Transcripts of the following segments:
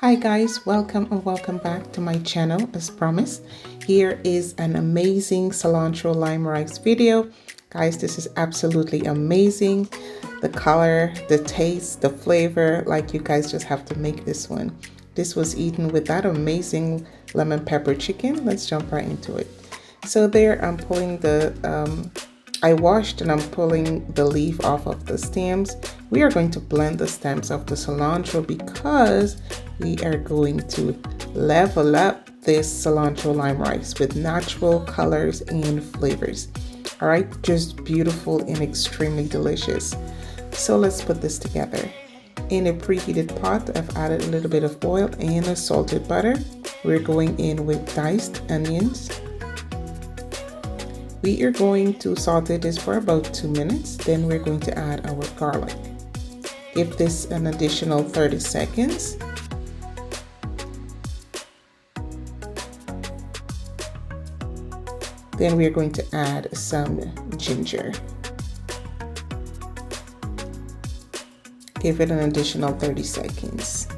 Hi guys, welcome and welcome back to my channel. As promised, here is an amazing cilantro lime rice video. Guys, this is absolutely amazing. The color, the taste, the flavor, like you guys just have to make this one. This was eaten with that amazing lemon pepper chicken. Let's jump right into it. So there I'm pulling I washed and I'm pulling the leaf off of the stems. We are going to blend the stems of the cilantro because we are going to level up this cilantro lime rice with natural colors and flavors. All right, just beautiful and extremely delicious. So let's put this together. In a preheated pot, I've added a little bit of oil and a salted butter. We're going in with diced onions. We are going to saute this for about 2 minutes. Then we're going to add our garlic. Give this an additional 30 seconds. Then we're going to add some ginger. Give it an additional 30 seconds.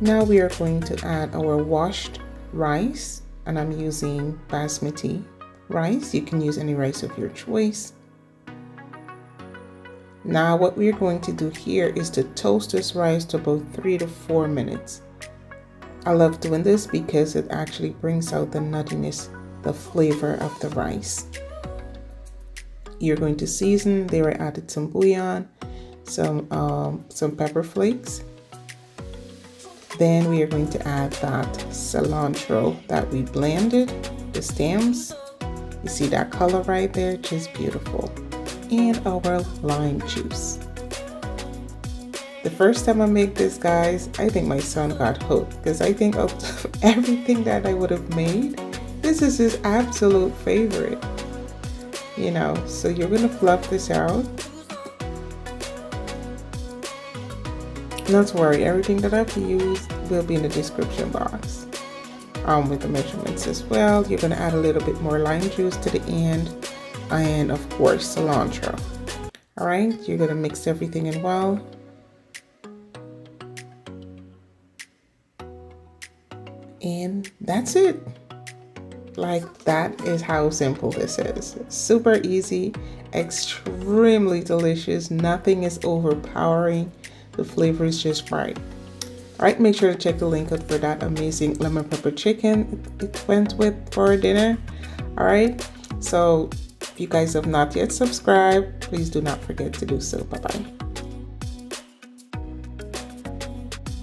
Now we are going to add our washed rice, and I'm using basmati rice. You can use any rice of your choice. Now what we're going to do here is to toast this rice to about 3 to 4 minutes. I love doing this because it actually brings out the nuttiness, the flavor of the rice. You're going to season. There I added some bouillon, some pepper flakes. Then we are going to add that cilantro that we blended, the stems. You see that color right there, just beautiful. And our lime juice. The first time I made this, guys, I think my son got hooked because I think of everything that I would have made, this is his absolute favorite. You know, so you're gonna fluff this out. Not to worry, everything that I've used will be in the description box with the measurements as well. You're going to add a little bit more lime juice to the end, and of course cilantro. All right, you're going to mix everything in well. And that's it. Like, that is how simple this is. Super easy, extremely delicious. Nothing is overpowering. The flavor is just right. All right, make sure to check the link out for that amazing lemon pepper chicken it went with for dinner. All right, so if you guys have not yet subscribed, please do not forget to do so. Bye-bye.